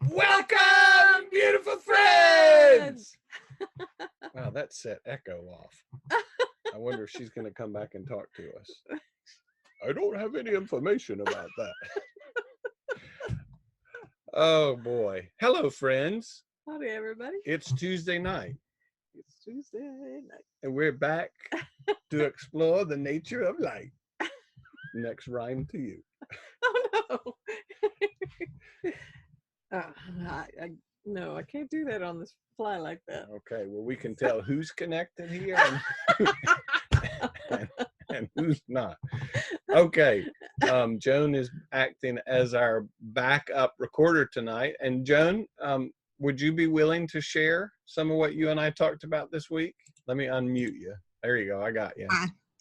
Welcome, beautiful friends! Wow, that set Echo off. I wonder if she's going to come back and talk to us. I don't have any information about that. Oh, boy. Hello, friends. Howdy, everybody. It's Tuesday night. It's Tuesday night. And we're back to explore the nature of light. Next rhyme to you. Oh, no. No, I can't do that on the fly like that. Okay, well, we can tell who's connected here and who's not. Okay, Joan is acting as our backup recorder tonight. And Joan, would you be willing to share some of what you and I talked about this week? Let me unmute you. There you go. I got you.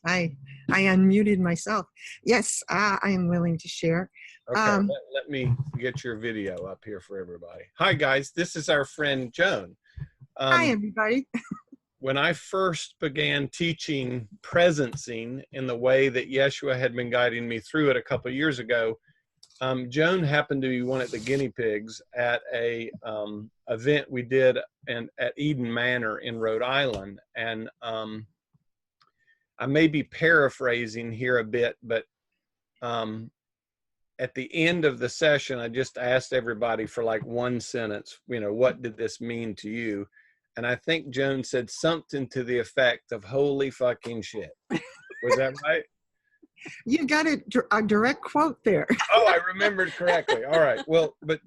I unmuted myself. Yes, I am willing to share. Okay, let me get your video up here for everybody. Hi, guys. This is our friend Joan. Hi, everybody. When I first began teaching presencing in the way that Yeshua had been guiding me through it a couple of years ago, Joan happened to be one of the guinea pigs at a event we did at Eden Manor in Rhode Island. And I may be paraphrasing here a bit, but at the end of the session, I just asked everybody for like one sentence, what did this mean to you? And I think Joan said something to the effect of "holy fucking shit." Was that right? You got a direct quote there. Oh, I remembered correctly. All right. Well, but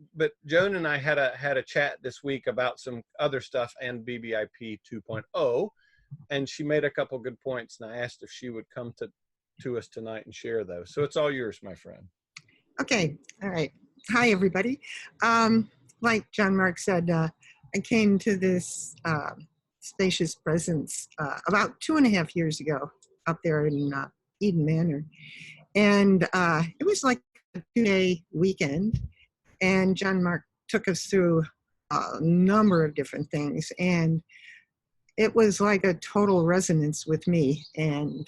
Joan and I had a chat this week about some other stuff and BBiP 2.0, and she made a couple good points, and I asked if she would come to us tonight and share those. So it's all yours, my friend. Okay. All right. Hi, everybody. Like John Mark said, I came to this spacious presence about 2.5 years ago up there in Eden Manor. And it was like a 2-day weekend. And John Mark took us through a number of different things. And it was like a total resonance with me. And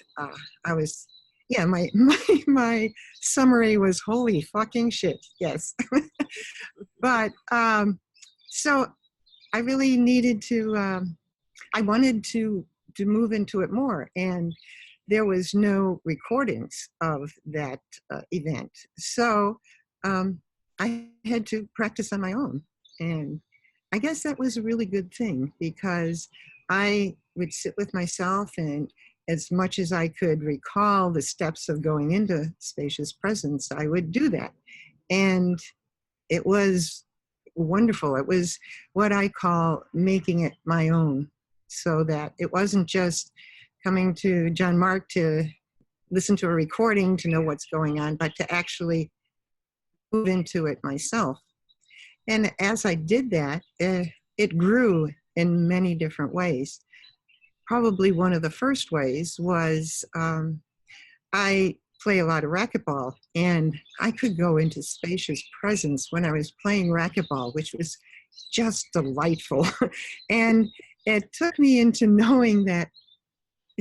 I was, yeah, my summary was "holy fucking shit." Yes. But so I really needed to, I wanted to move into it more. And there was no recordings of that event. So I had to practice on my own. And I guess that was a really good thing, because I would sit with myself, and as much as I could recall the steps of going into spacious presence, I would do that. And it was wonderful. It was what I call making it my own, so that it wasn't just coming to John Mark to listen to a recording to know what's going on, but to actually move into it myself. And as I did that, it grew in many different ways. Probably one of the first ways was I play a lot of racquetball, and I could go into spacious presence when I was playing racquetball, which was just delightful. And it took me into knowing that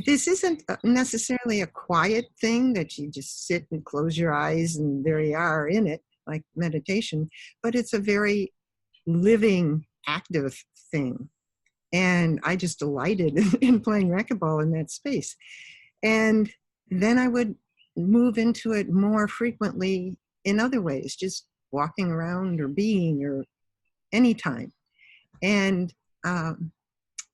this isn't necessarily a quiet thing that you just sit and close your eyes and there you are in it, like meditation, but it's a very living, active thing. And I just delighted in playing racquetball in that space. And then I would move into it more frequently in other ways, just walking around or being or anytime. And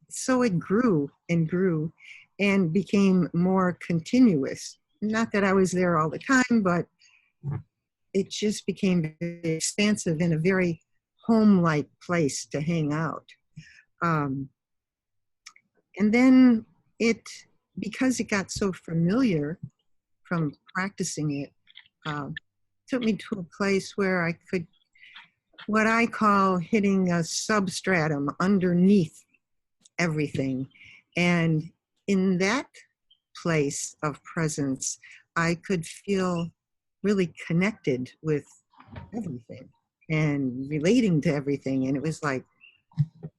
so it grew and grew and became more continuous. Not that I was there all the time, but it just became very expansive and a very home-like place to hang out. And then because it got so familiar from practicing it, took me to a place where I could, what I call hitting a substratum underneath everything. And in that place of presence, I could feel really connected with everything and relating to everything. And it was like,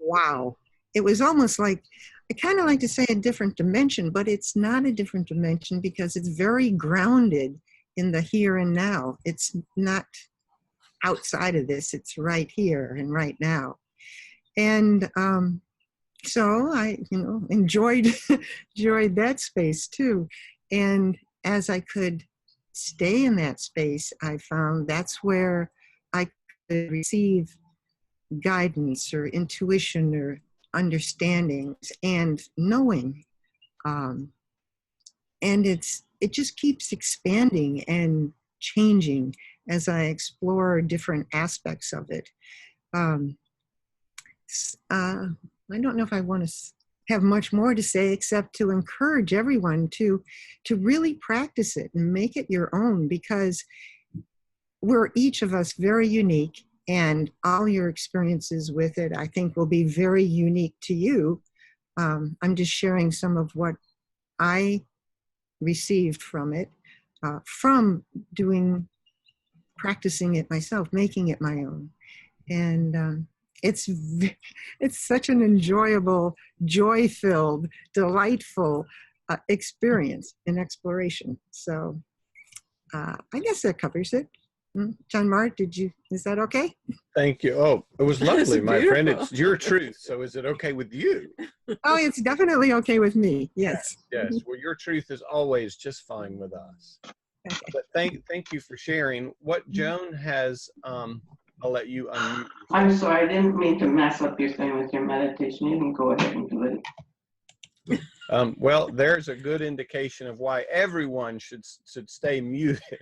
wow. It was almost like, I kind of like to say a different dimension, but it's not a different dimension because it's very grounded in the here and now. It's not outside of this. It's right here and right now. And so I, enjoyed enjoyed that space too. And as I could stay in that space, I found that's where I could receive guidance or intuition or understandings and knowing. And it just keeps expanding and changing as I explore different aspects of it. I don't know if I want to have much more to say except to encourage everyone to really practice it and make it your own, because we're each of us very unique, and all your experiences with it, I think, will be very unique to you. I'm just sharing some of what I received from it, from practicing it myself, making it my own. And it's such an enjoyable, joy-filled, delightful experience and exploration. So I guess that covers it. John Mark, is that okay? Thank you. Oh, it was lovely, my beautiful. friend. It's your truth. So is it okay with you? Oh, it's definitely okay with me. Yes. Yes. Well, your truth is always just fine with us. But thank you for sharing. What Joan has, I'll let you unmute. I'm sorry, I didn't mean to mess up your thing with your meditation. You can go ahead and do it. Well, there's a good indication of why everyone should stay muted.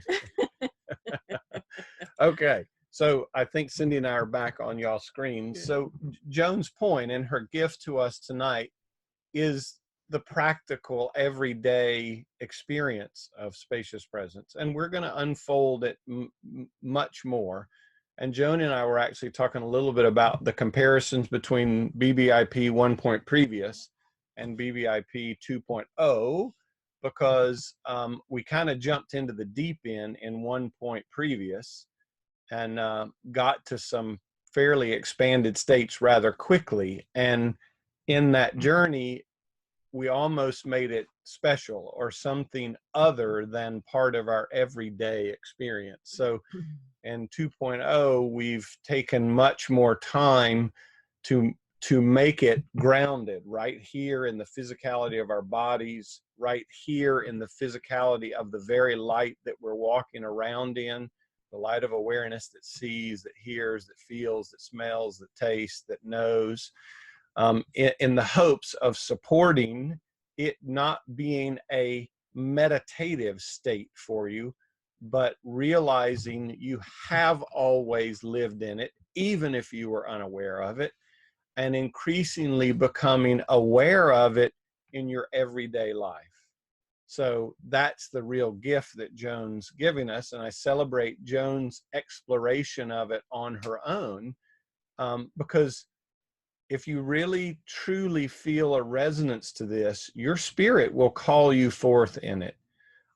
Okay, so I think Cindy and I are back on y'all's screens. So Joan's point and her gift to us tonight is the practical, everyday experience of spacious presence. And we're going to unfold it much more. And Joan and I were actually talking a little bit about the comparisons between BBiP 1 point previous and BBiP 2.0, because we kind of jumped into the deep end in 1 point previous and got to some fairly expanded states rather quickly. And in that journey, we almost made it special or something other than part of our everyday experience. So in 2.0, we've taken much more time to make it grounded right here in the physicality of our bodies, right here in the physicality of the very light that we're walking around in, the light of awareness that sees, that hears, that feels, that smells, that tastes, that knows, in the hopes of supporting it not being a meditative state for you, but realizing you have always lived in it, even if you were unaware of it, and increasingly becoming aware of it in your everyday life. So that's the real gift that Joan's giving us, and I celebrate Joan's exploration of it on her own, because if you really truly feel a resonance to this, your spirit will call you forth in it.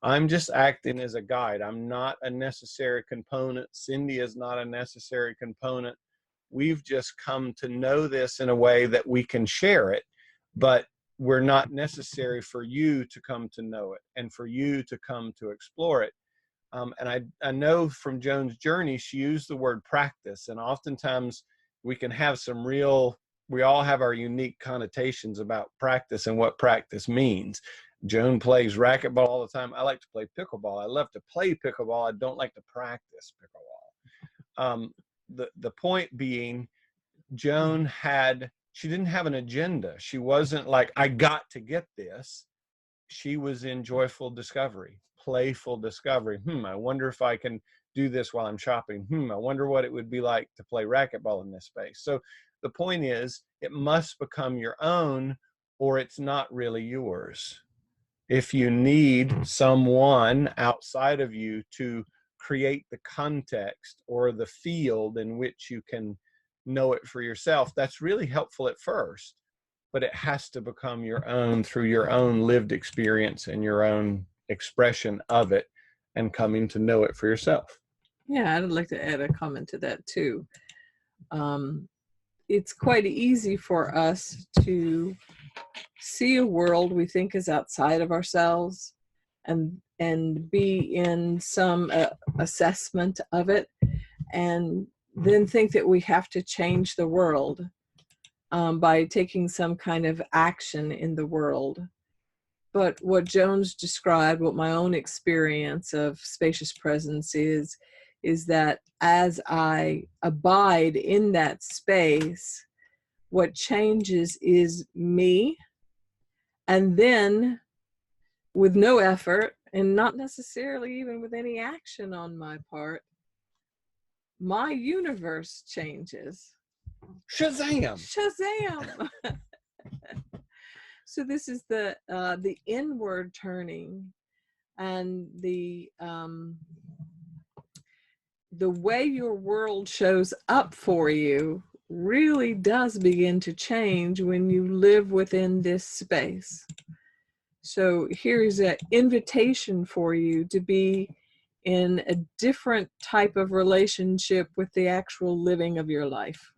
I'm just acting as a guide. I'm not a necessary component. Cindy is not a necessary component. We've just come to know this in a way that we can share it, but we're not necessary for you to come to know it and for you to come to explore it. And I know from Joan's journey, she used the word practice, and oftentimes we can have some we all have our unique connotations about practice and what practice means. Joan plays racquetball all the time. I like to play pickleball. I love to play pickleball. I don't like to practice pickleball. The point being, Joan she didn't have an agenda. She wasn't like, I got to get this. She was in joyful discovery, playful discovery. I wonder if I can do this while I'm shopping. I wonder what it would be like to play racquetball in this space. So the point is, it must become your own, or it's not really yours. If you need someone outside of you to create the context or the field in which you can know it for yourself, that's really helpful at first, but it has to become your own through your own lived experience and your own expression of it and coming to know it for yourself. Yeah, I'd like to add a comment to that too. It's quite easy for us to see a world we think is outside of ourselves and be in some assessment of it. and then think that we have to change the world by taking some kind of action in the world. But what Joan's described, what my own experience of spacious presence is that as I abide in that space, what changes is me. And then with no effort, and not necessarily even with any action on my part, my universe changes. Shazam! Shazam! So this is the inward turning, and the way your world shows up for you really does begin to change when you live within this space. So here's an invitation for you to be in a different type of relationship with the actual living of your life.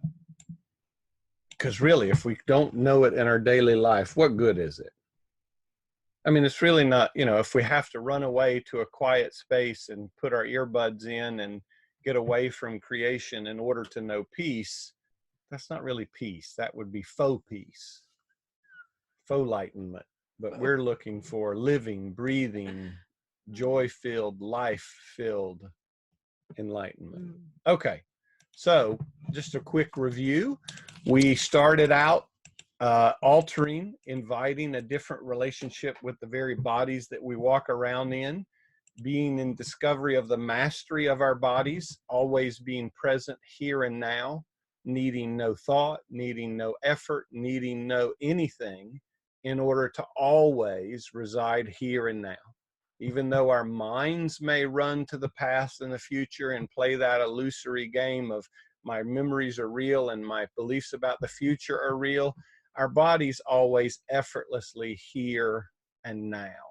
Because really, if we don't know it in our daily life, what good is it? I mean, it's really not, you know, if we have to run away to a quiet space and put our earbuds in and get away from creation in order to know peace, that's not really peace. That would be faux peace, faux enlightenment. But we're looking for living, breathing, joy-filled, life-filled enlightenment. Okay, so just a quick review. We started out altering, inviting a different relationship with the very bodies that we walk around in, being in discovery of the mastery of our bodies, always being present here and now, needing no thought, needing no effort, needing no anything in order to always reside here and now. Even though our minds may run to the past and the future and play that illusory game of my memories are real and my beliefs about the future are real, our body's always effortlessly here and now.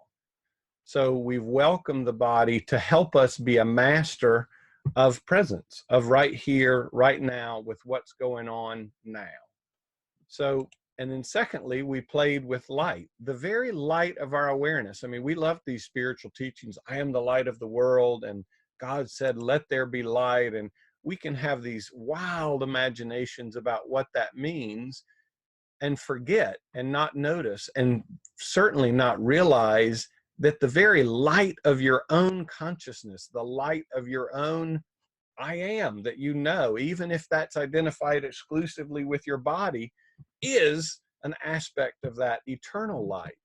So we've welcomed the body to help us be a master of presence, of right here, right now, with what's going on now. So, and then secondly, we played with light, the very light of our awareness. I mean, we love these spiritual teachings. I am the light of the world, and God said, let there be light. And we can have these wild imaginations about what that means and forget and not notice and certainly not realize that the very light of your own consciousness, the light of your own I am that you know, even if that's identified exclusively with your body, is an aspect of that eternal light.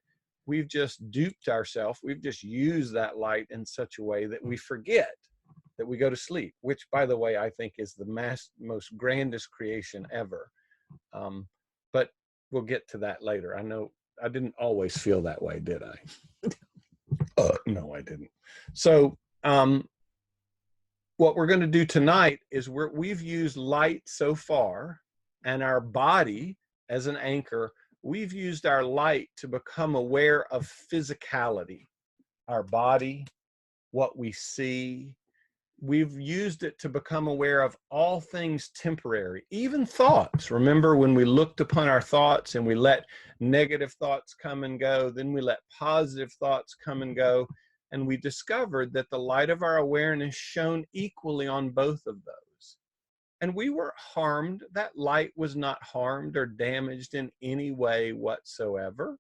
We've just duped ourselves. We've just used that light in such a way that we forget, that we go to sleep, which, by the way, I think is the most grandest creation ever. But we'll get to that later. I know I didn't always feel that way, did I? No, I didn't. So what we're going to do tonight is we've used light so far and our body as an anchor. We've used our light to become aware of physicality, our body, what we see. We've used it to become aware of all things temporary, even thoughts. Remember when we looked upon our thoughts and we let negative thoughts come and go, then we let positive thoughts come and go, and we discovered that the light of our awareness shone equally on both of those. And we were harmed. That light was not harmed or damaged in any way whatsoever.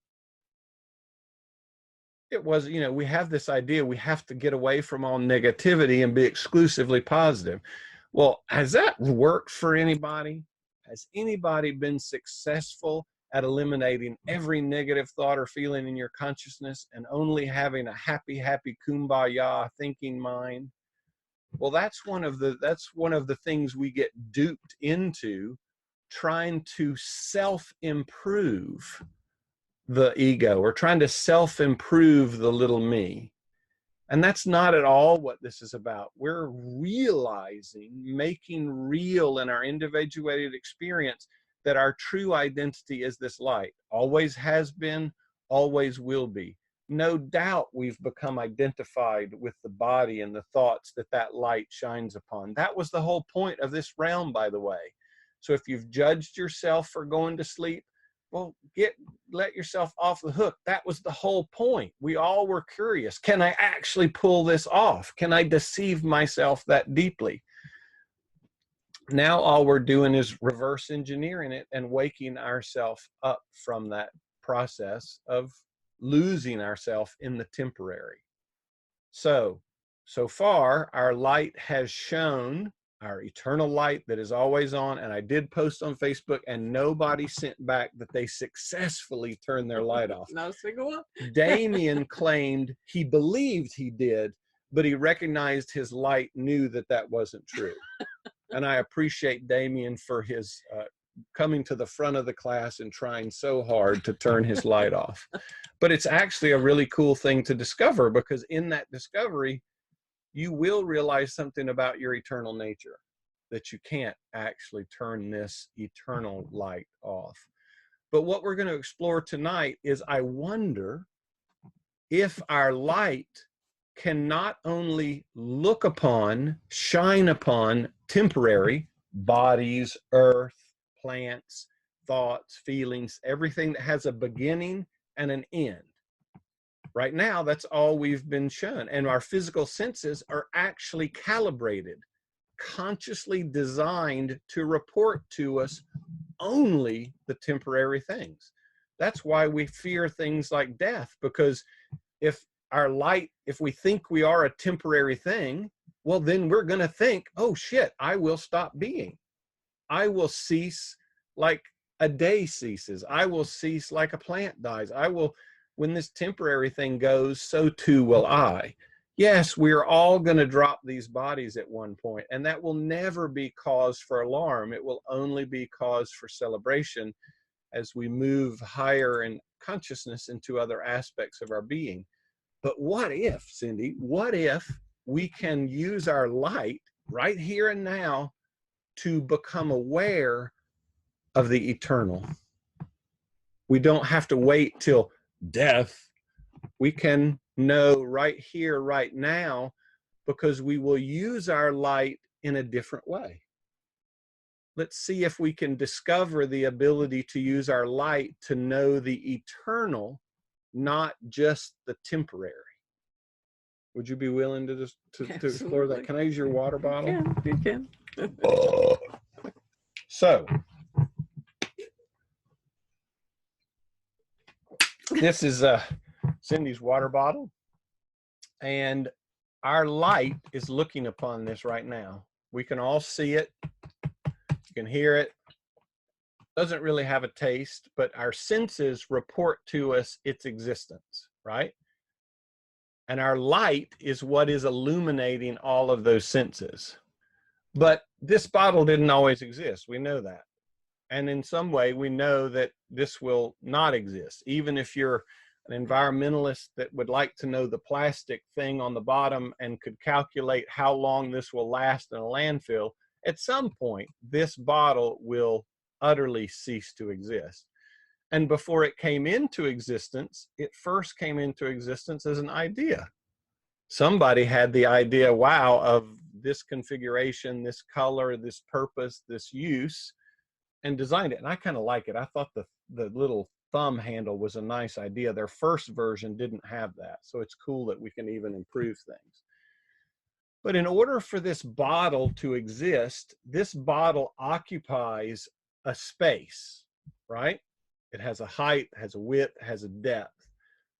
It was, you know, we have this idea we have to get away from all negativity and be exclusively positive. Well, has that worked for anybody? Has anybody been successful at eliminating every negative thought or feeling in your consciousness and only having a happy, happy kumbaya thinking mind? Well, that's one of the things we get duped into, trying to self-improve the ego, or trying to self-improve the little me. And that's not at all what this is about. We're realizing, making real in our individuated experience that our true identity is this light. Always has been, always will be. No doubt we've become identified with the body and the thoughts that that light shines upon. That was the whole point of this realm, by the way. So if you've judged yourself for going to sleep, well, let yourself off the hook. That was the whole point. We all were curious. Can I actually pull this off? Can I deceive myself that deeply? Now all we're doing is reverse engineering it and waking ourselves up from that process of losing ourselves in the temporary. So far, our light has shone, our eternal light that is always on. And I did post on Facebook, and nobody sent back that they successfully turned their light off. Not a single one. Damien claimed he believed he did, but he recognized his light knew that that wasn't true. And I appreciate Damien for his coming to the front of the class and trying so hard to turn his light off. But it's actually a really cool thing to discover, because in that discovery, you will realize something about your eternal nature, that you can't actually turn this eternal light off. But what we're going to explore tonight is, I wonder if our light can not only look upon, shine upon temporary bodies, earth, plants, thoughts, feelings, everything that has a beginning and an end. Right now, that's all we've been shown. And our physical senses are actually calibrated, consciously designed to report to us only the temporary things. That's why we fear things like death, because if our light, if we think we are a temporary thing, well, then we're going to think, oh shit, I will stop being. I will cease like a day ceases. I will cease like a plant dies. I will, when this temporary thing goes, so too will I. Yes, we're all going to drop these bodies at one point, and that will never be cause for alarm. It will only be cause for celebration as we move higher in consciousness into other aspects of our being. But what if, Cindy, what if we can use our light right here and now to become aware of the eternal? We don't have to wait till death. We can know right here, right now, because we will use our light in a different way. Let's see if we can discover the ability to use our light to know the eternal, not just the temporary. Would you be willing to just to explore that? Can I use your water bottle? Yeah, you can. So this is Cindy's water bottle, and our light is looking upon this right now. We can all see it. You can hear it. Doesn't really have a taste, but our senses report to us its existence, right? And our light is what is illuminating all of those senses. But this bottle didn't always exist. We know that. And in some way, we know that this will not exist. Even if you're an environmentalist that would like to know the plastic thing on the bottom and could calculate how long this will last in a landfill, at some point, this bottle will utterly cease to exist. And before it came into existence, it first came into existence as an idea. Somebody had the idea, wow, of this configuration, this color, this purpose, this use, and designed it. And I kind of like it. I thought the little thumb handle was a nice idea. Their first version didn't have that. So it's cool that we can even improve things. But in order for this bottle to exist, this bottle occupies a space, right? It has a height, has a width, has a depth.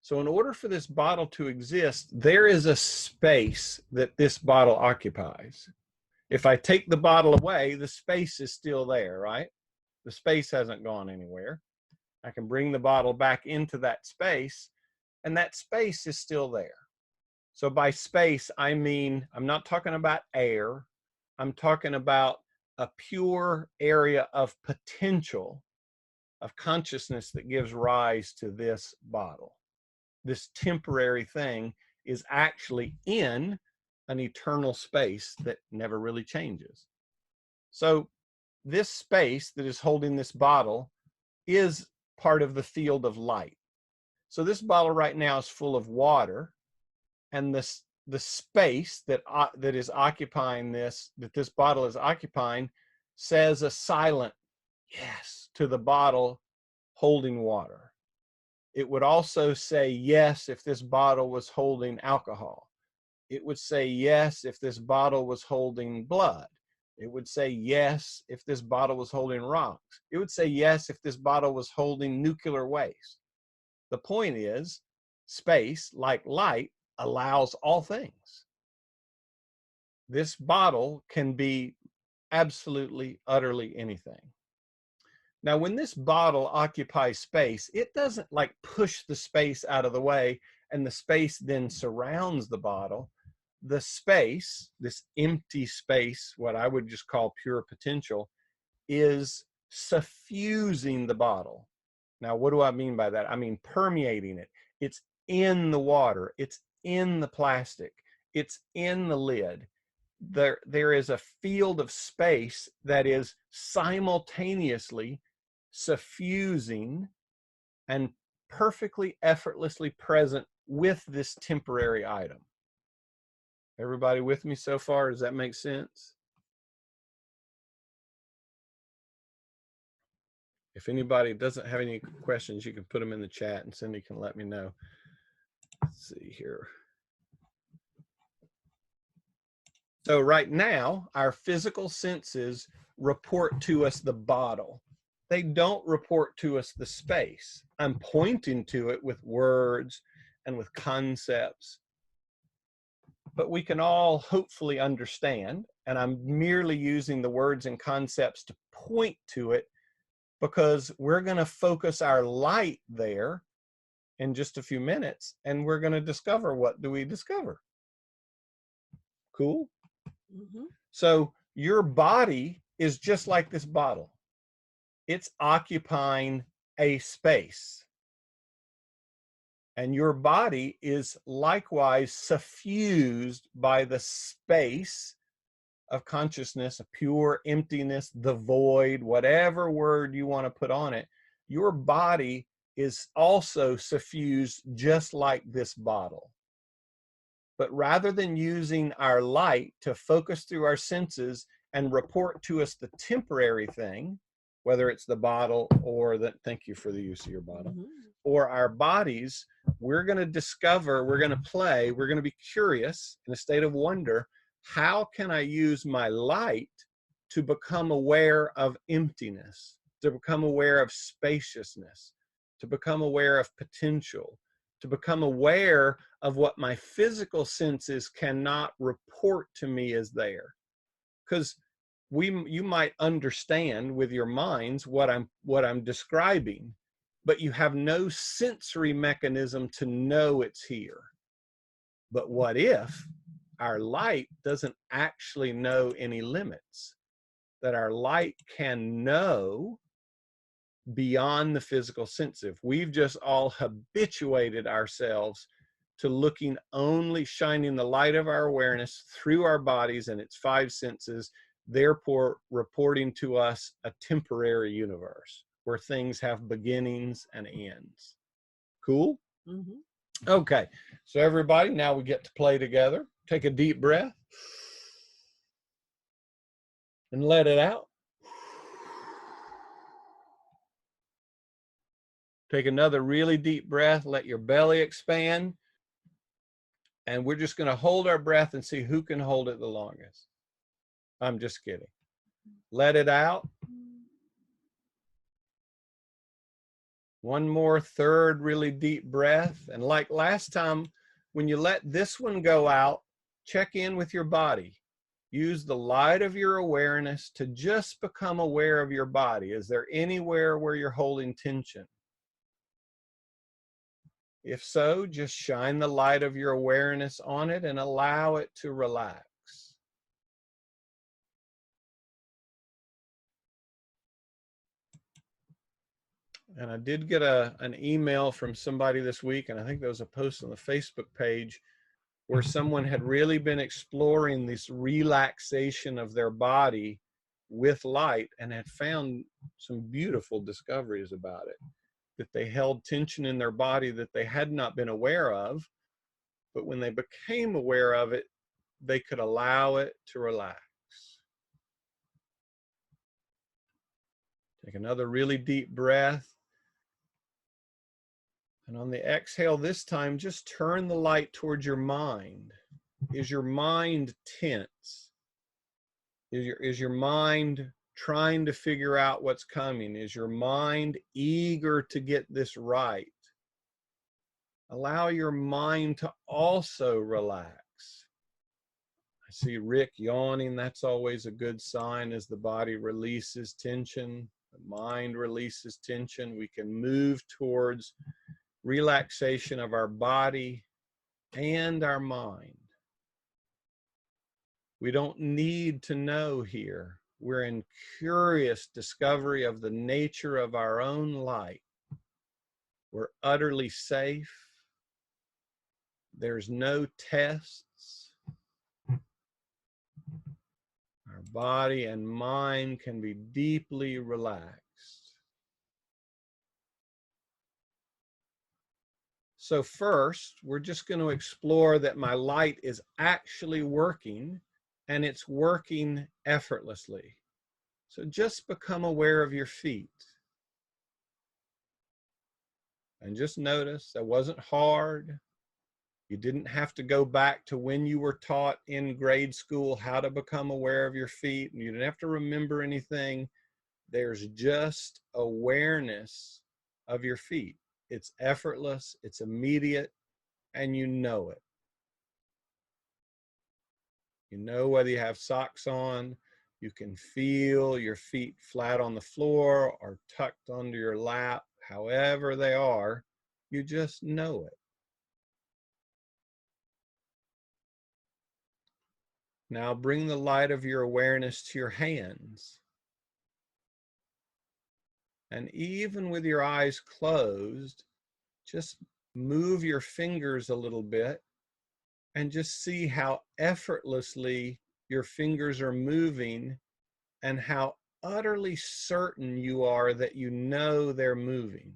So in order for this bottle to exist, there is a space that this bottle occupies. If I take the bottle away, the space is still there, right? The space hasn't gone anywhere. I can bring the bottle back into that space, and that space is still there. So by space, I mean, I'm not talking about air. I'm talking about a pure area of potential, of consciousness that gives rise to this bottle. This temporary thing is actually in an eternal space that never really changes. So this space that is holding this bottle is part of the field of light. So this bottle right now is full of water, and the space that is occupying this, that this bottle is occupying, says a silent yes to the bottle holding water. It would also say yes if this bottle was holding alcohol. It would say yes if this bottle was holding blood. It would say yes if this bottle was holding rocks. It would say yes if this bottle was holding nuclear waste. The point is, space, like light, allows all things. This bottle can be absolutely, utterly anything. Now, when this bottle occupies space, it doesn't like push the space out of the way and the space then surrounds the bottle. The space, this empty space, what I would just call pure potential, is suffusing the bottle. Now, what do I mean by that? I mean permeating it. It's in the water. It's in the plastic. It's in the lid. There is a field of space that is simultaneously suffusing and perfectly effortlessly present with this temporary item. Everybody with me so far? Does that make sense? If anybody doesn't have any questions, you can put them in the chat and Cindy can let me know. Let's see here. So right now, our physical senses report to us the bottle. They don't report to us the space. I'm pointing to it with words and with concepts, but we can all hopefully understand, and I'm merely using the words and concepts to point to it because we're going to focus our light there in just a few minutes, and we're going to discover, what do we discover? Cool? Mm-hmm. So your body is just like this bottle. It's occupying a space. And your body is likewise suffused by the space of consciousness, a pure emptiness, the void, whatever word you want to put on it. Your body is also suffused just like this bottle. But rather than using our light to focus through our senses and report to us the temporary thing, whether it's the bottle or the, thank you for the use of your bottle, or our bodies, we're going to discover, we're going to play, we're going to be curious in a state of wonder. How can I use my light to become aware of emptiness, to become aware of spaciousness, to become aware of potential, to become aware of what my physical senses cannot report to me as there? Because you might understand with your minds what I'm describing, but you have no sensory mechanism to know it's here. But what if our light doesn't actually know any limits? That our light can know beyond the physical sense. If we've just all habituated ourselves to looking only, shining the light of our awareness through our bodies and its five senses, therefore reporting to us a temporary universe where things have beginnings and ends. Cool? Mm-hmm. Okay, so everybody, now we get to play together. Take a deep breath and let it out. Take another really deep breath, let your belly expand. And we're just going to hold our breath and see who can hold it the longest. I'm just kidding. Let it out. One more third really deep breath. And like last time, when you let this one go out, check in with your body. Use the light of your awareness to just become aware of your body. Is there anywhere where you're holding tension? If so, just shine the light of your awareness on it and allow it to relax. And I did get an email from somebody this week, and I think there was a post on the Facebook page where someone had really been exploring this relaxation of their body with light and had found some beautiful discoveries about it. That they held tension in their body that they had not been aware of, but when they became aware of it, they could allow it to relax. Take another really deep breath. And on the exhale this time, just turn the light towards your mind. Is your mind tense? Is your mind trying to figure out what's coming? Is your mind eager to get this right? Allow your mind to also relax. I see Rick yawning. That's always a good sign as the body releases tension, the mind releases tension. We can move towards relaxation of our body and our mind. We don't need to know here. We're in curious discovery of the nature of our own light. We're utterly safe. There's no tests. Our body and mind can be deeply relaxed. So first, we're just going to explore that my light is actually working, and it's working effortlessly. So just become aware of your feet. And just notice that wasn't hard. You didn't have to go back to when you were taught in grade school how to become aware of your feet, and you didn't have to remember anything. There's just awareness of your feet. It's effortless, it's immediate, and you know it. You know whether you have socks on, you can feel your feet flat on the floor or tucked under your lap, however they are, you just know it. Now bring the light of your awareness to your hands. And even with your eyes closed, just move your fingers a little bit and just see how effortlessly your fingers are moving and how utterly certain you are that you know they're moving.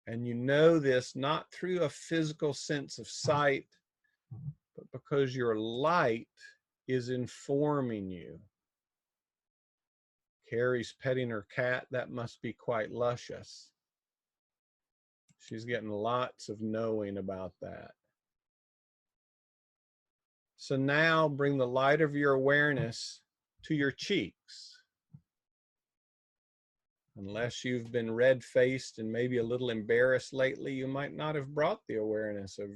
And you know this not through a physical sense of sight, but because your light is informing you. Carrie's petting her cat. That must be quite luscious. She's getting lots of knowing about that. So now bring the light of your awareness to your cheeks. Unless you've been red-faced and maybe a little embarrassed lately, you might not have brought the awareness of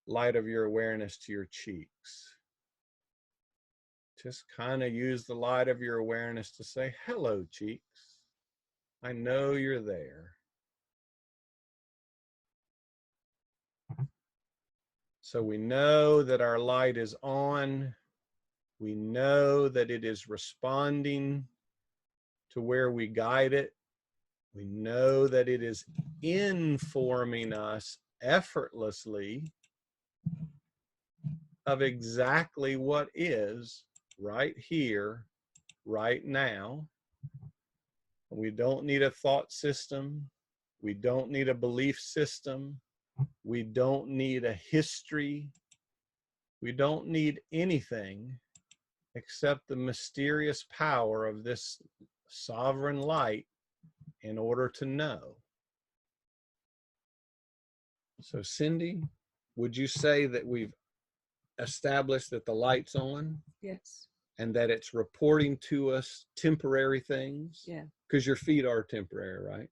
light of your awareness to your cheeks. Just kind of use the light of your awareness to say, hello, cheeks. I know you're there. So we know that our light is on. We know that it is responding to where we guide it. We know that it is informing us effortlessly of exactly what is right here, right now. We don't need a thought system. We don't need a belief system. We don't need a history. We don't need anything except the mysterious power of this sovereign light in order to know. So Cindy, would you say that we've established that the light's on? Yes. And that it's reporting to us temporary things? Yeah. Because your feet are temporary, right?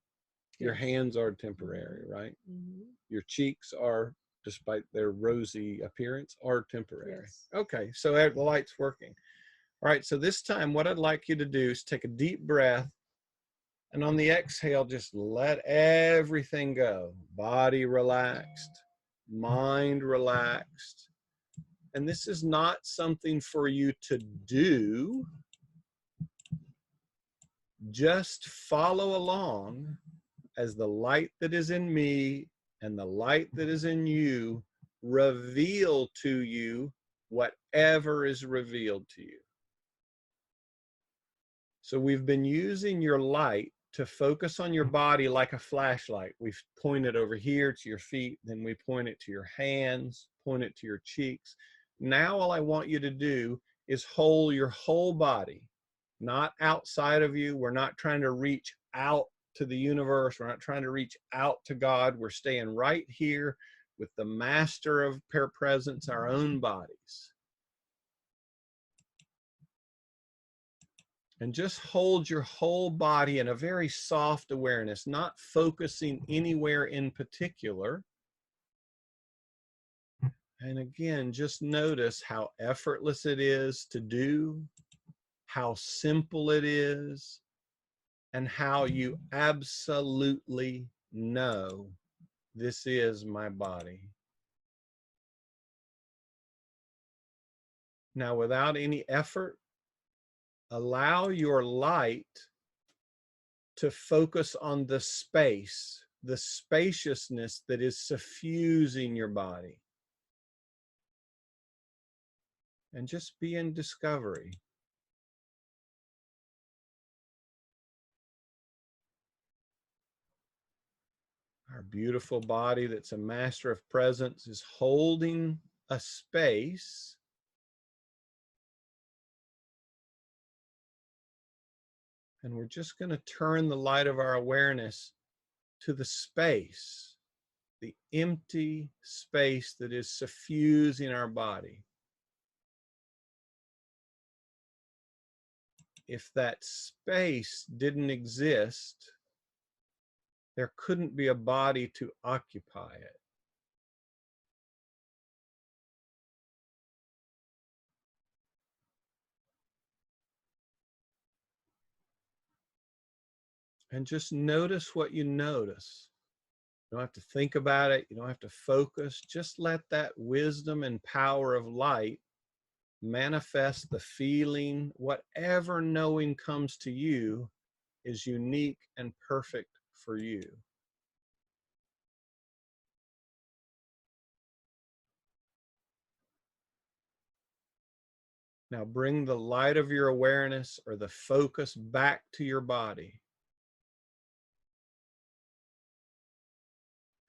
Your Yes. hands are temporary, right? Mm-hmm. Your cheeks are, despite their rosy appearance, are temporary. Yes. Okay, so the light's working. All right, so this time what I'd like you to do is take a deep breath, and on the exhale, just let everything go. Body relaxed, mind relaxed. And this is not something for you to do. Just follow along as the light that is in me and the light that is in you reveal to you whatever is revealed to you. So we've been using your light to focus on your body like a flashlight. We've pointed over here to your feet, then we point it to your hands, point it to your cheeks. Now all I want you to do is hold your whole body, not outside of you. We're not trying to reach out to the universe. We're not trying to reach out to God. We're staying right here with the master of presence, our own bodies. And just hold your whole body in a very soft awareness, not focusing anywhere in particular. And again, just notice how effortless it is to do, how simple it is, and how you absolutely know this is my body. Now, without any effort, allow your light to focus on the space, the spaciousness that is suffusing your body. And just be in discovery. Our beautiful body that's a master of presence is holding a space and we're just going to turn the light of our awareness to the space, the empty space that is suffusing our body. If that space didn't exist, there couldn't be a body to occupy it. And just notice what you notice. You don't have to think about it. You don't have to focus. Just let that wisdom and power of light manifest the feeling. Whatever knowing comes to you is unique and perfect for you. Now bring the light of your awareness or the focus back to your body.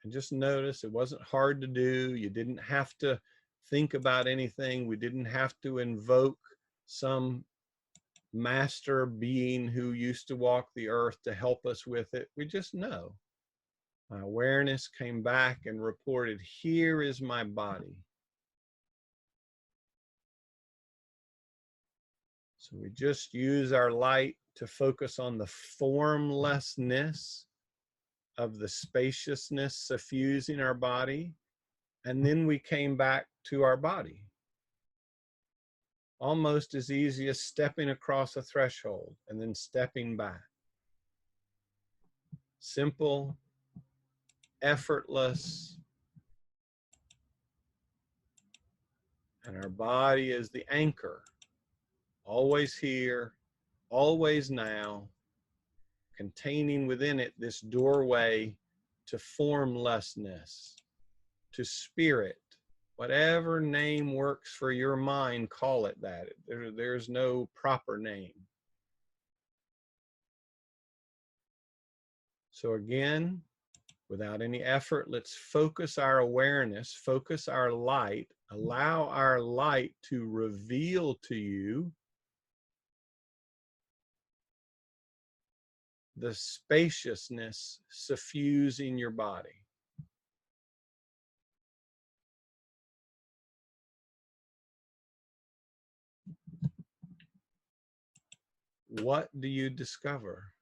And just notice it wasn't hard to do. You didn't have to think about anything. We didn't have to invoke some master being who used to walk the earth to help us with it. We just know. My awareness came back and reported, here is my body. So we just use our light to focus on the formlessness of the spaciousness suffusing our body. And then we came back to our body. Almost as easy as stepping across a threshold and then stepping back. Simple, effortless. And our body is the anchor. Always here, always now, containing within it this doorway to formlessness, to spirit. Whatever name works for your mind, call it that. There's no proper name. So again, without any effort, let's focus our awareness, focus our light, allow our light to reveal to you the spaciousness suffusing your body. What do you discover?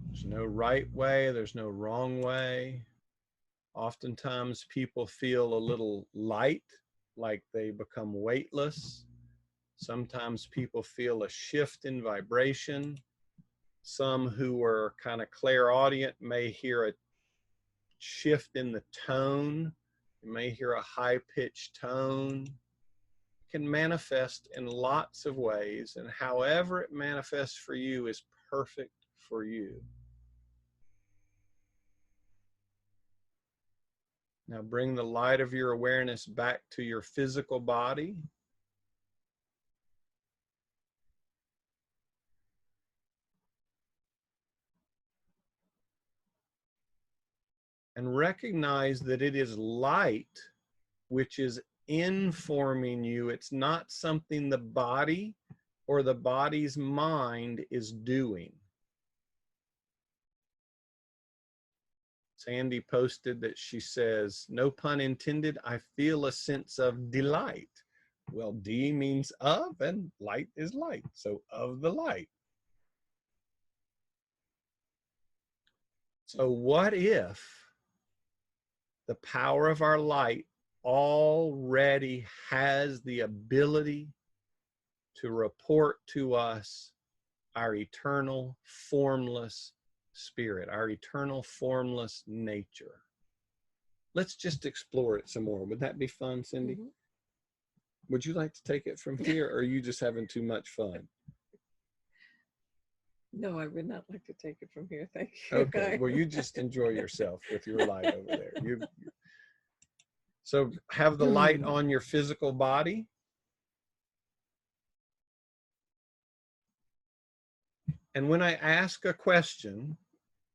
There's no right way, there's no wrong way. Oftentimes people feel a little light, like they become weightless. Sometimes people feel a shift in vibration. Some who are kind of clairaudient may hear a shift in the tone. You may hear a high-pitched tone. It can manifest in lots of ways, and however it manifests for you is perfect for you. Now bring the light of your awareness back to your physical body. And recognize that it is light which is informing you. It's not something the body or the body's mind is doing. Sandy posted that she says, no pun intended, I feel a sense of delight. Well, D means of, and light is light, so of the light. So what if the power of our light already has the ability to report to us our eternal, formless spirit, our eternal, formless nature? Let's just explore it some more. Would that be fun, Cindy? Mm-hmm. Would you like to take it from here, or are you just having too much fun? No, I would not like to take it from here. Thank you. Okay, well, you just enjoy yourself with your light over there. So have the light on your physical body. And when I ask a question,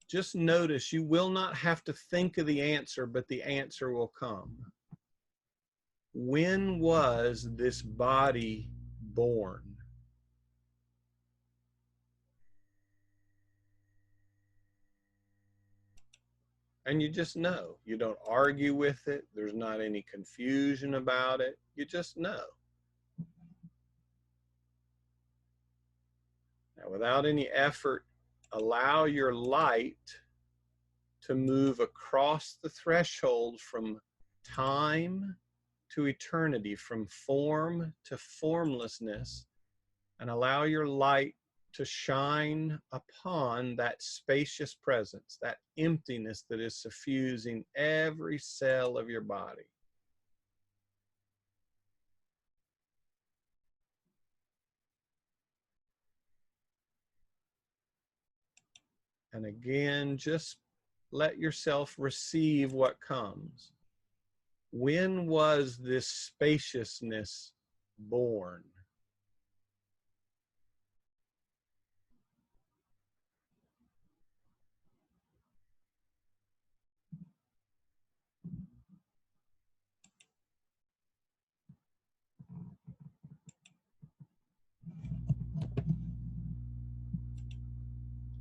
just notice you will not have to think of the answer, but the answer will come. When was this body born? And you just know. You don't argue with it. There's not any confusion about it. You just know. Now, without any effort, allow your light to move across the threshold from time to eternity, from form to formlessness, and allow your light to shine upon that spacious presence, that emptiness that is suffusing every cell of your body. And again, just let yourself receive what comes. When was this spaciousness born?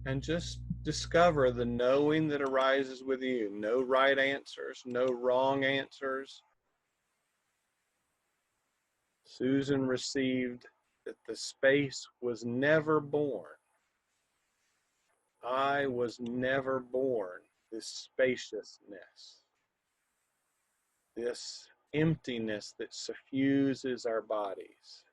And just discover the knowing that arises with you. No right answers, no wrong answers. Susan received that the space was never born. I was never born. This spaciousness, this emptiness that suffuses our bodies.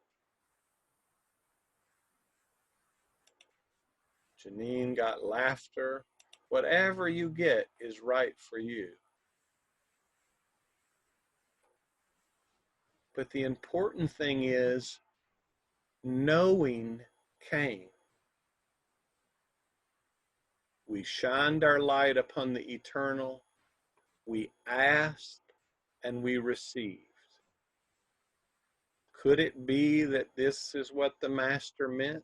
Janine got laughter. Whatever you get is right for you. But the important thing is knowing came. We shined our light upon the eternal. We asked and we received. Could it be that this is what the Master meant?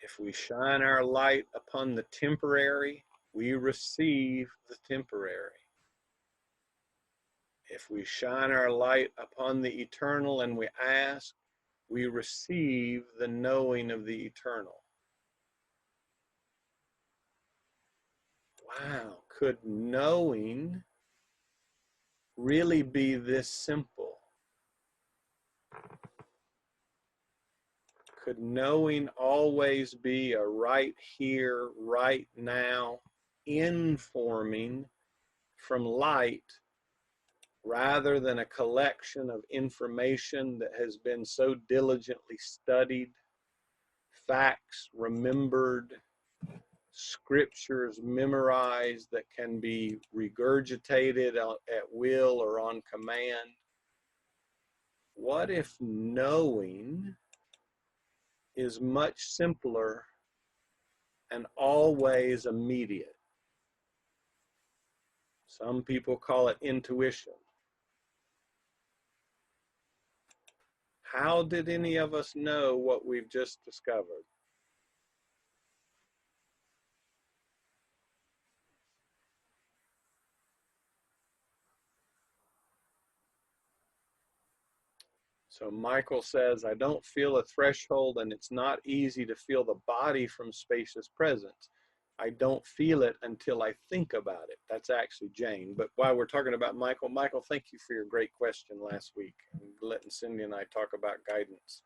If we shine our light upon the temporary, we receive the temporary. If we shine our light upon the eternal and we ask, we receive the knowing of the eternal. Wow, could knowing really be this simple? Could knowing always be a right here, right now, informing from light rather than a collection of information that has been so diligently studied, facts remembered, scriptures memorized that can be regurgitated at will or on command? What if knowing is much simpler and always immediate? Some people call it intuition. How did any of us know what we've just discovered? So Michael says, I don't feel a threshold, and it's not easy to feel the body from spacious presence. I don't feel it until I think about it. That's actually Jane. But while we're talking about Michael, Michael, thank you for your great question last week, and letting Cindy and I talk about guidance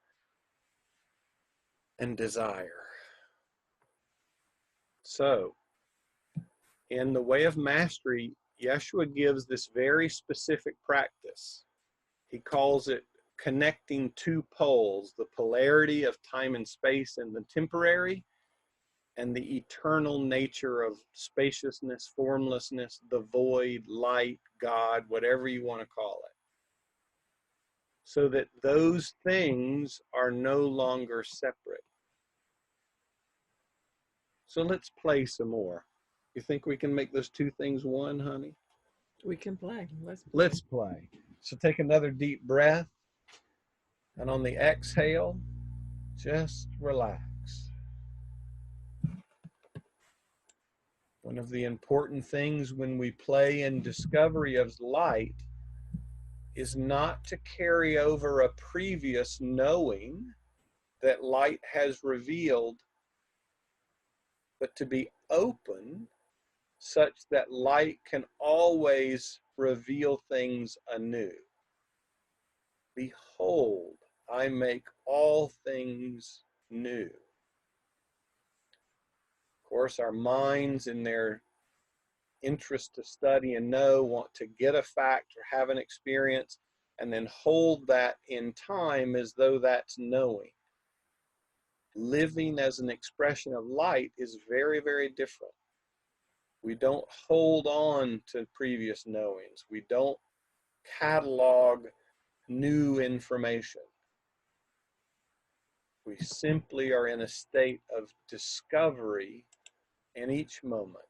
and desire. So, in the way of mastery, Yeshua gives this very specific practice. He calls it connecting two poles, the polarity of time and space and the temporary, and the eternal nature of spaciousness, formlessness, the void, light, God, whatever you want to call it. So that those things are no longer separate. So let's play some more. You think we can make those two things one, honey? We can play. Let's play. So take another deep breath. And on the exhale, just relax. One of the important things when we play in discovery of light is not to carry over a previous knowing that light has revealed, but to be open such that light can always reveal things anew. Behold, I make all things new. Of course, our minds, in their interest to study and know, want to get a fact or have an experience and then hold that in time as though that's knowing. Living as an expression of light is very, very different. We don't hold on to previous knowings. We don't catalog new information. We simply are in a state of discovery in each moment.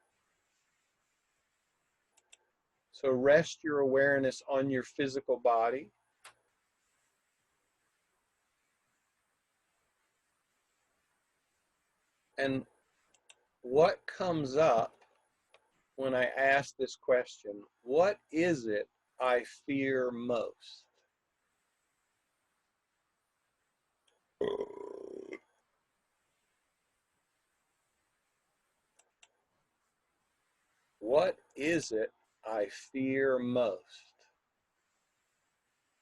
So rest your awareness on your physical body. And what comes up when I ask this question, what is it I fear most? What is it I fear most?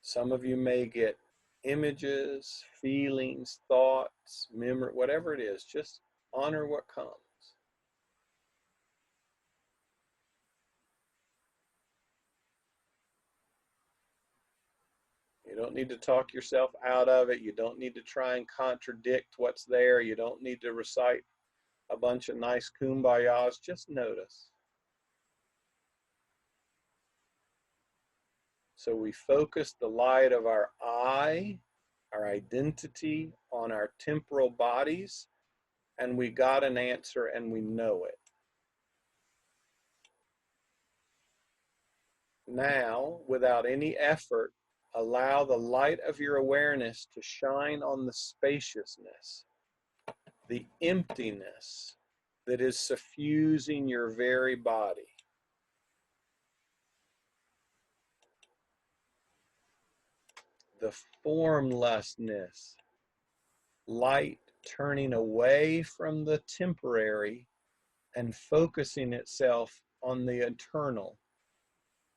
Some of you may get images, feelings, thoughts, memory, whatever it is. Just honor what comes. You don't need to talk yourself out of it. You don't need to try and contradict what's there. You don't need to recite a bunch of nice kumbayas. Just notice. So we focus the light of our I, our identity, on our temporal bodies, and we got an answer and we know it. Now, without any effort, allow the light of your awareness to shine on the spaciousness, the emptiness that is suffusing your very body. The formlessness, light turning away from the temporary and focusing itself on the eternal.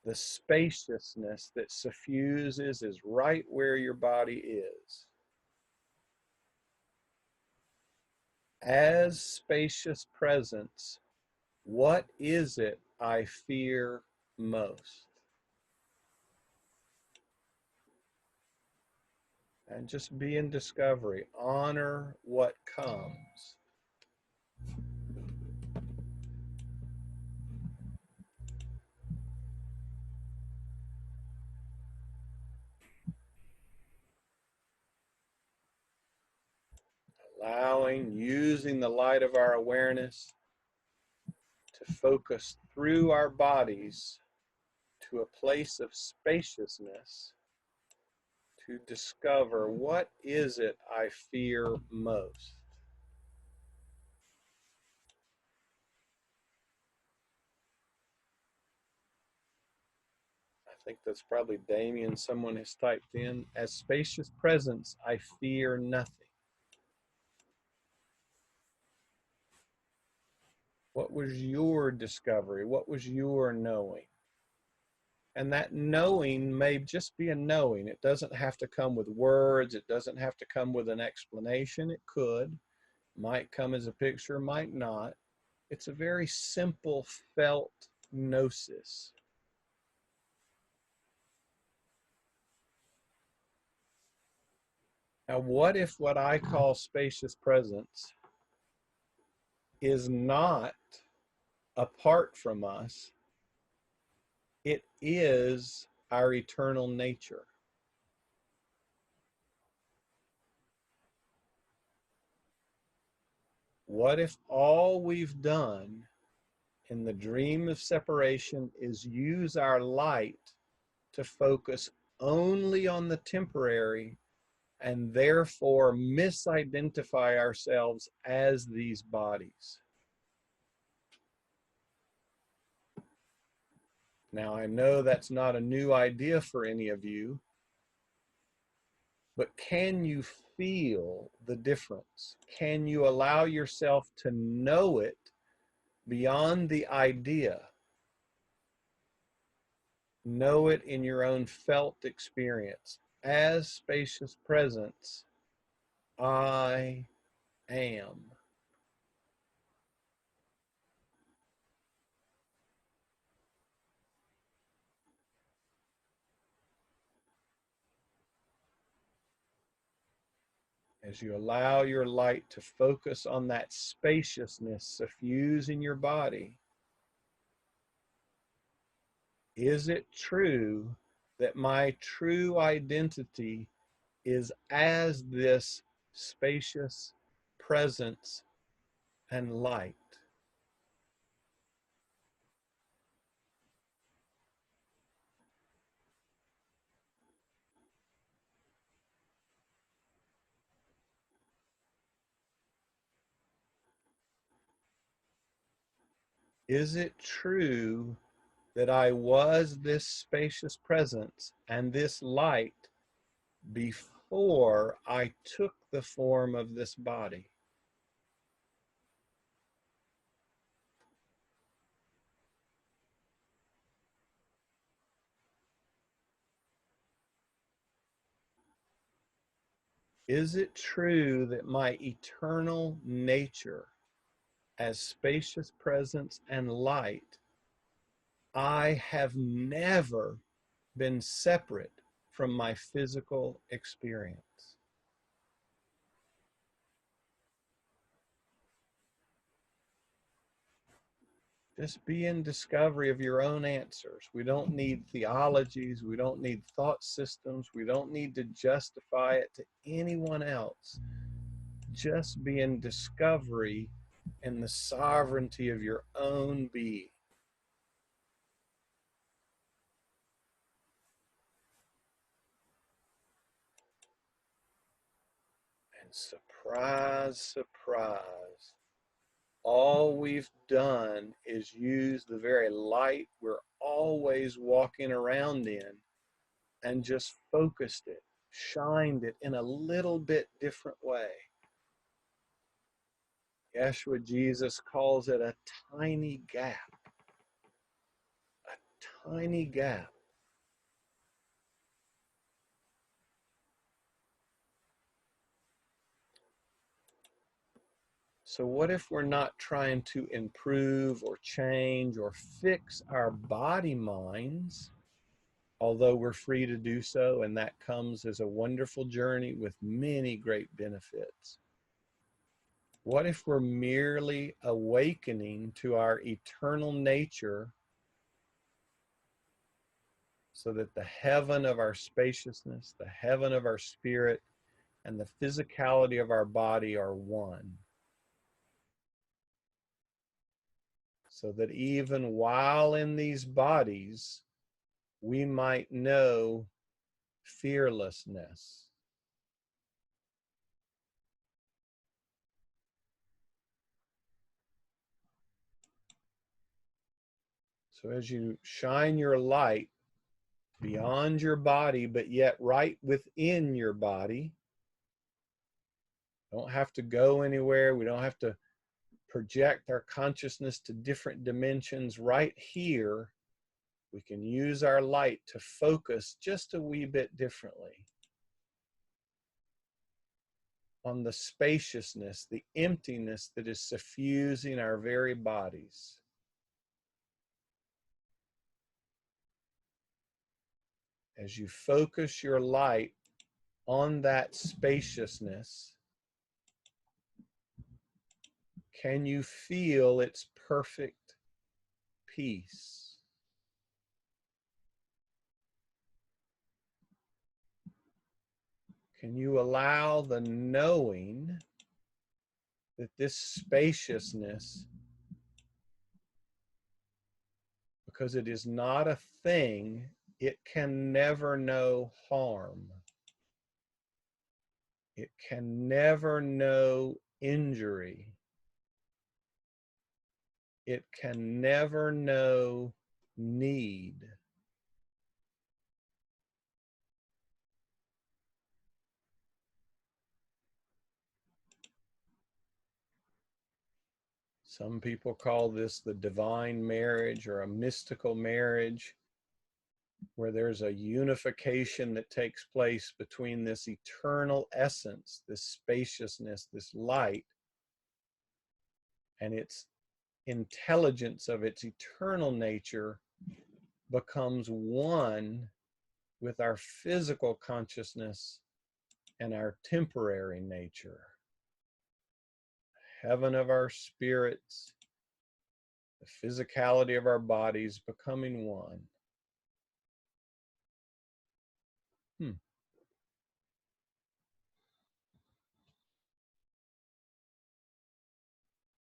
The spaciousness that suffuses is right where your body is. As spacious presence, what is it I fear most? And just be in discovery. Honor what comes. Allowing, using the light of our awareness to focus through our bodies to a place of spaciousness to discover what is it I fear most. I think that's probably Damien. Someone has typed in, as spacious presence, I fear nothing. What was your discovery? What was your knowing? And that knowing may just be a knowing. It doesn't have to come with words. It doesn't have to come with an explanation. It could, might come as a picture, might not. It's a very simple felt gnosis. Now, what if what I call spacious presence is not apart from us? It is our eternal nature. What if all we've done in the dream of separation is use our light to focus only on the temporary and therefore misidentify ourselves as these bodies? Now, I know that's not a new idea for any of you, but can you feel the difference? Can you allow yourself to know it beyond the idea? Know it in your own felt experience. As spacious presence, I am. As you allow your light to focus on that spaciousness suffusing your body, is it true that my true identity is as this spacious presence and light? Is it true that I was this spacious presence and this light before I took the form of this body? Is it true that my eternal nature as spacious presence and light, I have never been separate from my physical experience? Just be in discovery of your own answers. We don't need theologies. We don't need thought systems. We don't need to justify it to anyone else. Just be in discovery in the sovereignty of your own being. And surprise, surprise, all we've done is use the very light we're always walking around in and just focused it, shined it in a little bit different way. Yeshua, Jesus, calls it a tiny gap. A tiny gap. So what if we're not trying to improve or change or fix our body minds, although we're free to do so, and that comes as a wonderful journey with many great benefits? What if we're merely awakening to our eternal nature so that the heaven of our spaciousness, the heaven of our spirit, and the physicality of our body are one? So that even while in these bodies, we might know fearlessness. So as you shine your light beyond your body, but yet right within your body. Don't have to go anywhere. We don't have to project our consciousness to different dimensions. Right here, we can use our light to focus just a wee bit differently on the spaciousness, the emptiness that is suffusing our very bodies. As you focus your light on that spaciousness, can you feel its perfect peace? Can you allow the knowing that this spaciousness, because it is not a thing, it can never know harm. It can never know injury. It can never know need. Some people call this the divine marriage or a mystical marriage, where there's a unification that takes place between this eternal essence, this spaciousness, this light, and its intelligence of its eternal nature becomes one with our physical consciousness and our temporary nature. Heaven of our spirits, the physicality of our bodies becoming one.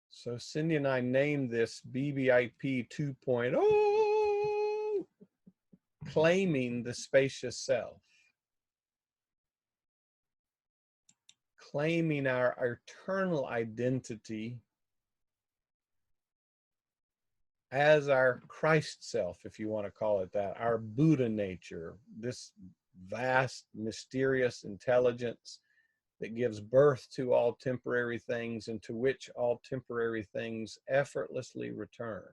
So Cindy and I named this BBiP 2.0, claiming the spacious self, claiming our eternal identity as our Christ self, if you want to call it that, our Buddha nature, this vast, mysterious intelligence that gives birth to all temporary things and to which all temporary things effortlessly return.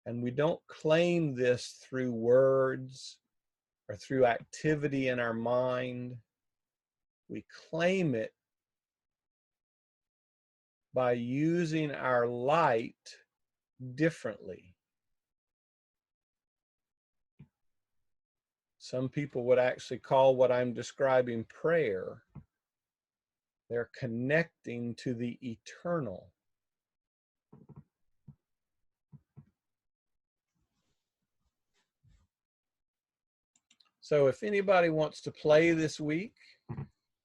And we don't claim this through words or through activity in our mind. We claim it by using our light differently. Some people would actually call what I'm describing prayer. They're connecting to the eternal. So if anybody wants to play this week,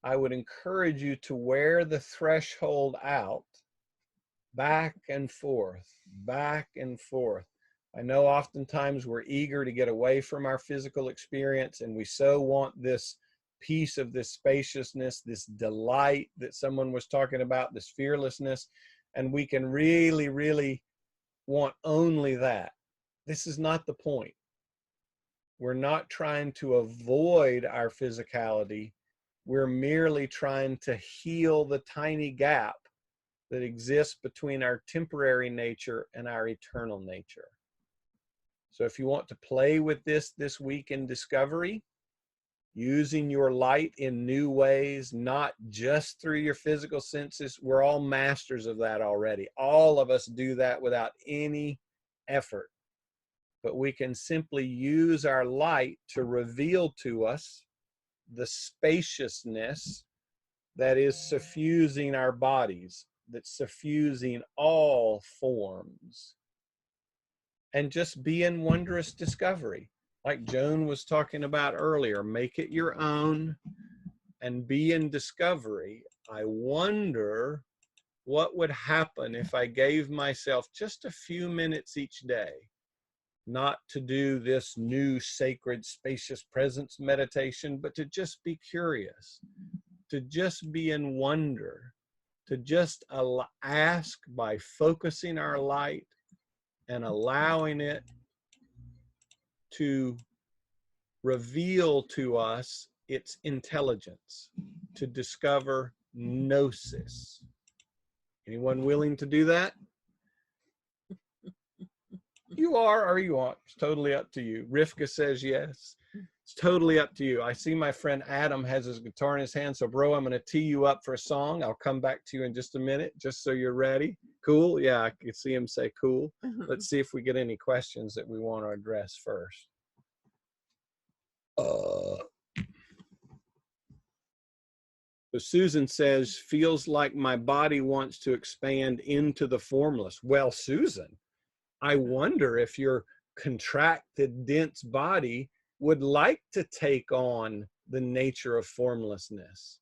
I would encourage you to wear the threshold out, back and forth, back and forth. I know oftentimes we're eager to get away from our physical experience, and we so want this piece of this spaciousness, this delight that someone was talking about, this fearlessness, and we can really, really want only that. This is not the point. We're not trying to avoid our physicality. We're merely trying to heal the tiny gap that exists between our temporary nature and our eternal nature. So if you want to play with this week in discovery, using your light in new ways, not just through your physical senses, we're all masters of that already. All of us do that without any effort. But we can simply use our light to reveal to us the spaciousness that is suffusing our bodies, that's suffusing all forms. And just be in wondrous discovery. Like Joan was talking about earlier, make it your own and be in discovery. I wonder what would happen if I gave myself just a few minutes each day, not to do this new sacred spacious presence meditation, but to just be curious, to just be in wonder, to just ask by focusing our light and allowing it to reveal to us its intelligence, to discover gnosis. Anyone willing to do that? You are or you aren't. It's totally up to you. Rivka says yes. It's totally up to you. I see my friend Adam has his guitar in his hand. So, bro, I'm going to tee you up for a song. I'll come back to you in just a minute, just so you're ready. Cool? Yeah, I can see him say cool. Let's see if we get any questions that we want to address first. So Susan says, feels like my body wants to expand into the formless. Well, Susan, I wonder if your contracted, dense body would like to take on the nature of formlessness.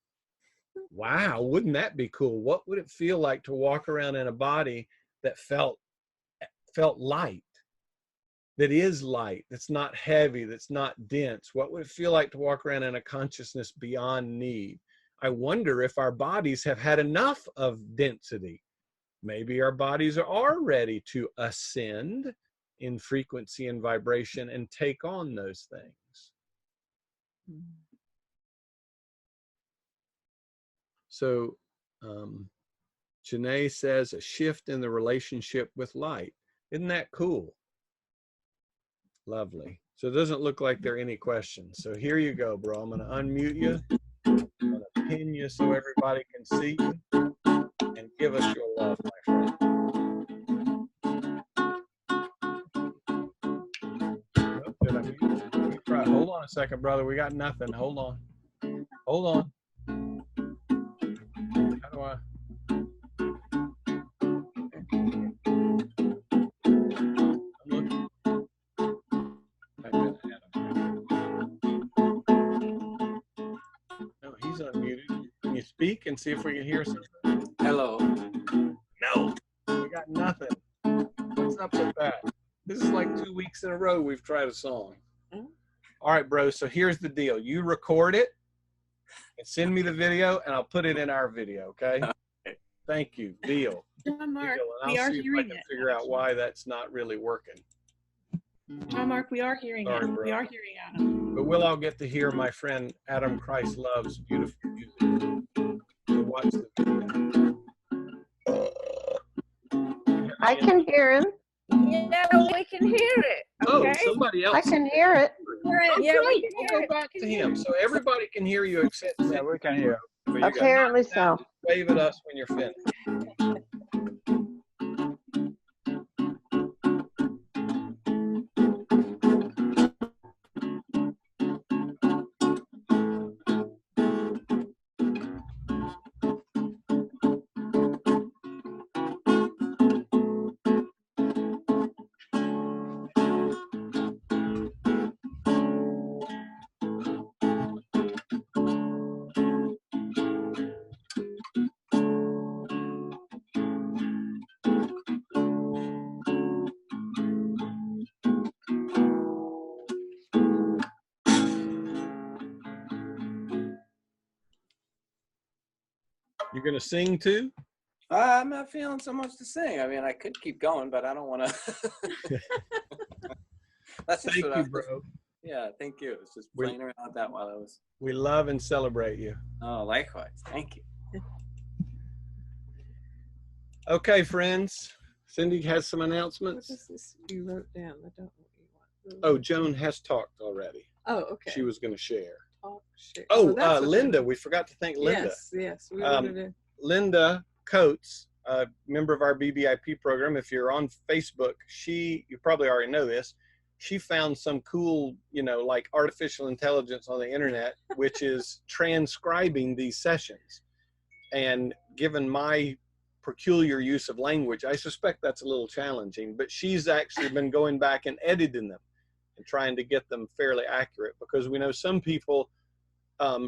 Wow, wouldn't that be cool? What would it feel like to walk around in a body that felt light, that is light, that's not heavy, that's not dense? What would it feel like to walk around in a consciousness beyond need? I wonder if our bodies have had enough of density. Maybe our bodies are ready to ascend in frequency and vibration and take on those things. So Janae says a shift in the relationship with light. Isn't that cool? Lovely. So it doesn't look like there are any questions. So here you go, bro. I'm going to unmute you. I'm going to pin you so everybody can see you. And give us your love, my friend. Oh, did I mute you? Let me try. Hold on a second, brother. We got nothing. Hold on. Hold on. How do I? I'm looking. No, he's unmuted. Can you speak and see if we can hear something? Hello. No, we got nothing. What's up with that? This is like 2 weeks in a row we've tried a song. All right, bro. So here's the deal. You record it and send me the video, and I'll put it in our video. Okay. Thank you. Deal. John Mark, Deal. And we I'll are see if I hearing can it. figure out why that's not really working. John Mark, we are hearing Sorry, it. bro. We are hearing Adam. But we'll all get to hear my friend Adam Christ Love's beautiful music. So watch the video. I can hear him. Yeah, we can hear it. Oh, Okay. somebody else. I can hear it. Oh, Yeah, we great. can We'll hear go it. back to him. So everybody can hear you except Yeah, we can hear. But you got Apparently so. wave at us when you're finished. You're going to sing too? I'm not feeling so much to sing. I mean, I could keep going, but I don't want to. That's just Thank what you, I was. bro. Yeah, thank you. It's just playing around with that while I was. We love and celebrate you. Oh, likewise. Thank you. Okay, friends. Cindy has some What announcements. is this you wrote down? I don't know what you want. Oh, Joan has talked already. Oh, okay. She was going to share. Oh, shit. Oh, that's okay. Linda. We forgot to thank Linda. Yes, yes. We wanted to. Linda Coates, a member of our BBiP program. If you're on Facebook, you probably already know this. She found some cool, like artificial intelligence on the internet, which is transcribing these sessions. And given my peculiar use of language, I suspect that's a little challenging, but she's actually been going back and editing them and trying to get them fairly accurate, because we know some people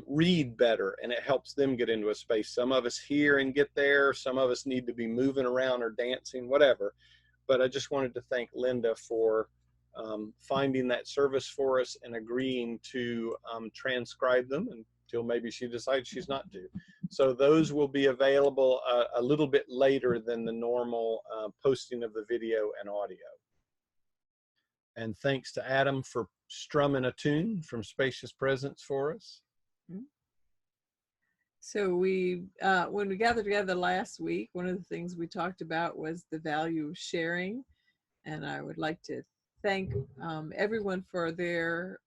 read better and it helps them get into a space. Some of us hear and get there. Some of us need to be moving around or dancing, whatever. But I just wanted to thank Linda for finding that service for us and agreeing to transcribe them until maybe she decides she's not to. So those will be available a little bit later than the normal posting of the video and audio. And thanks to Adam for strumming a tune from Spacious Presence for us. So when we gathered together last week, one of the things we talked about was the value of sharing. And I would like to thank everyone for their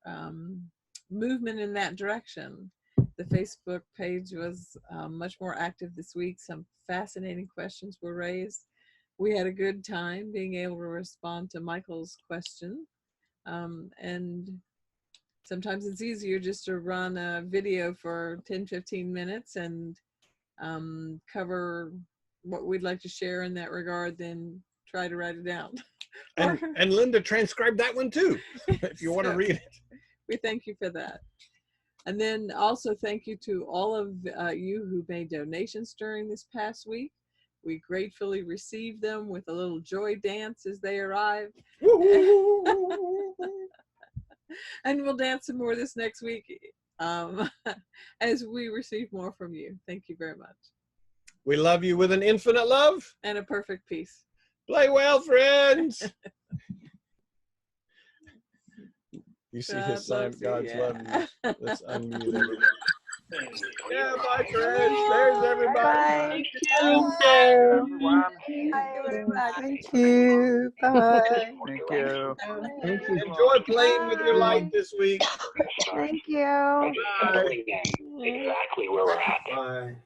movement in that direction. The Facebook page was much more active this week. Some fascinating questions were raised. We had a good time being able to respond to Michael's question. And sometimes it's easier just to run a video for 10-15 minutes and cover what we'd like to share in that regard than try to write it down. And Linda transcribed that one too, if you want to read it. We thank you for that. And then also thank you to all of you who made donations during this past week. We gratefully received them with a little joy dance as they arrived. And we'll dance some more this next week as we receive more from you. Thank you very much. We love you with an infinite love. And a perfect peace. Play well, friends. You see his sign, God's love. Let's unmute everybody. Yeah, bye, Trish. There's everybody. Thank you. Bye. Thank you. Enjoy playing with your light this week. Thank you. Bye. Exactly where we're at. Bye.